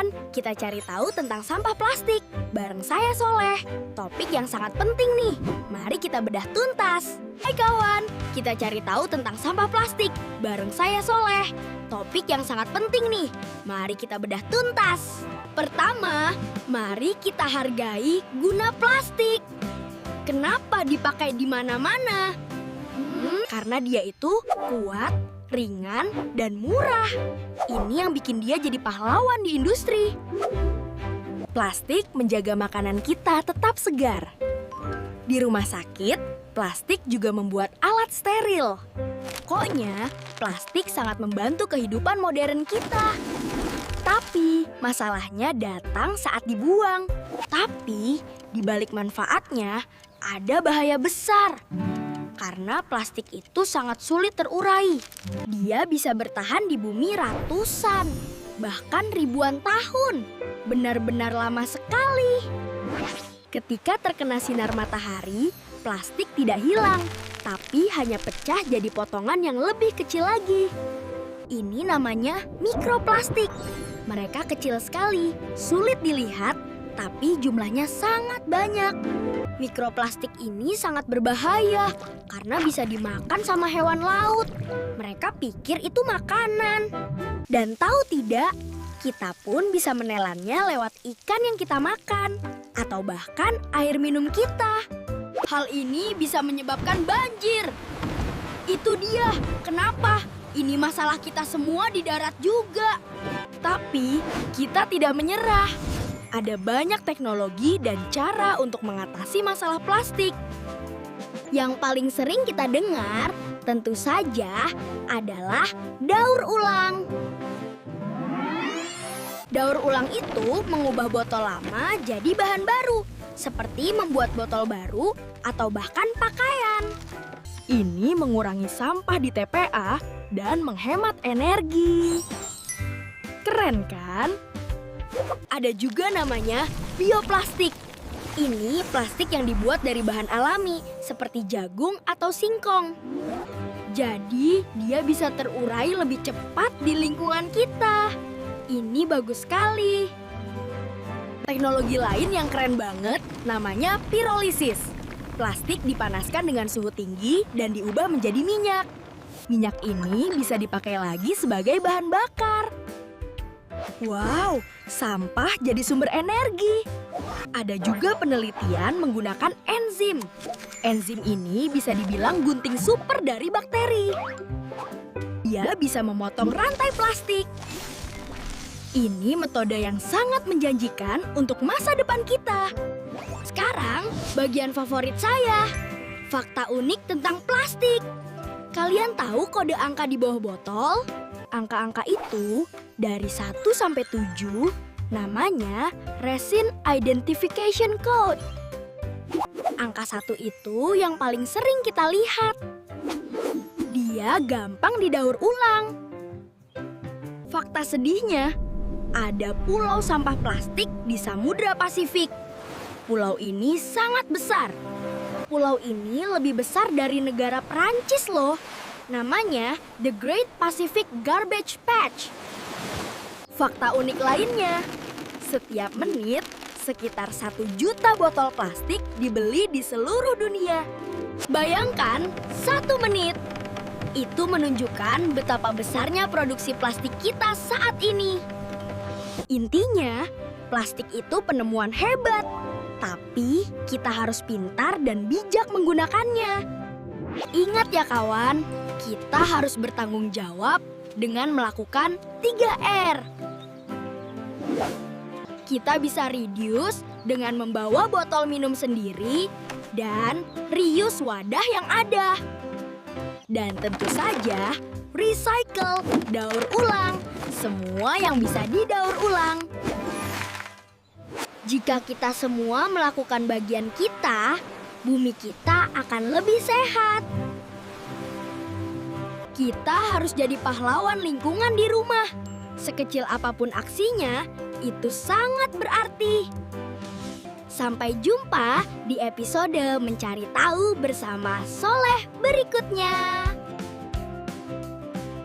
kawan, kita cari tahu tentang sampah plastik. Bareng saya Soleh, topik yang sangat penting nih. Mari kita bedah tuntas. Hai kawan, kita cari tahu tentang sampah plastik. Bareng saya Soleh, topik yang sangat penting nih. Mari kita bedah tuntas. Pertama, mari kita hargai guna plastik. Kenapa dipakai di mana-mana? Karena dia itu kuat, ringan, dan murah. Ini yang bikin dia jadi pahlawan di industri. Plastik menjaga makanan kita tetap segar. Di rumah sakit, plastik juga membuat alat steril. Pokoknya, plastik sangat membantu kehidupan modern kita. Tapi, masalahnya datang saat dibuang. Tapi, di balik manfaatnya, ada bahaya besar. Karena plastik itu sangat sulit terurai. Dia bisa bertahan di bumi ratusan, bahkan ribuan tahun. Benar-benar lama sekali. Ketika terkena sinar matahari, plastik tidak hilang, tapi hanya pecah jadi potongan yang lebih kecil lagi. Ini namanya mikroplastik. Mereka kecil sekali, sulit dilihat, tapi jumlahnya sangat banyak. Mikroplastik ini sangat berbahaya karena bisa dimakan sama hewan laut. Mereka pikir itu makanan. Dan tahu tidak, kita pun bisa menelannya lewat ikan yang kita makan atau bahkan air minum kita. Hal ini bisa menyebabkan banjir. Itu dia, kenapa? Ini masalah kita semua di darat juga. Tapi kita tidak menyerah. Ada banyak teknologi dan cara untuk mengatasi masalah plastik. Yang paling sering kita dengar tentu saja adalah daur ulang. Daur ulang itu mengubah botol lama jadi bahan baru, seperti membuat botol baru atau bahkan pakaian. Ini mengurangi sampah di TPA dan menghemat energi. Keren kan? Ada juga namanya bioplastik. Ini plastik yang dibuat dari bahan alami seperti jagung atau singkong. Jadi dia bisa terurai lebih cepat di lingkungan kita. Ini bagus sekali. Teknologi lain yang keren banget namanya pirolisis. Plastik dipanaskan dengan suhu tinggi dan diubah menjadi minyak. Minyak ini bisa dipakai lagi sebagai bahan bakar. Wow, sampah jadi sumber energi. Ada juga penelitian menggunakan enzim. Enzim ini bisa dibilang gunting super dari bakteri. Dia bisa memotong rantai plastik. Ini metode yang sangat menjanjikan untuk masa depan kita. Sekarang, bagian favorit saya. Fakta unik tentang plastik. Kalian tahu kode angka di bawah botol? Angka-angka itu dari 1 sampai 7 namanya Resin Identification Code. Angka 1 itu yang paling sering kita lihat. Dia gampang didaur ulang. Fakta sedihnya, ada pulau sampah plastik di Samudra Pasifik. Pulau ini sangat besar. Pulau ini lebih besar dari negara Perancis loh. Namanya The Great Pacific Garbage Patch. Fakta unik lainnya, setiap menit sekitar 1 juta botol plastik dibeli di seluruh dunia. Bayangkan 1 menit. Itu menunjukkan betapa besarnya produksi plastik kita saat ini. Intinya, plastik itu penemuan hebat. Tapi kita harus pintar dan bijak menggunakannya. Ingat ya kawan, kita harus bertanggung jawab dengan melakukan 3R. Kita bisa reduce dengan membawa botol minum sendiri dan reuse wadah yang ada. Dan tentu saja, recycle, daur ulang, semua yang bisa didaur ulang. Jika kita semua melakukan bagian kita, bumi kita akan lebih sehat. Kita harus jadi pahlawan lingkungan di rumah. Sekecil apapun aksinya, itu sangat berarti. Sampai jumpa di episode Mencari Tahu bersama Soleh berikutnya.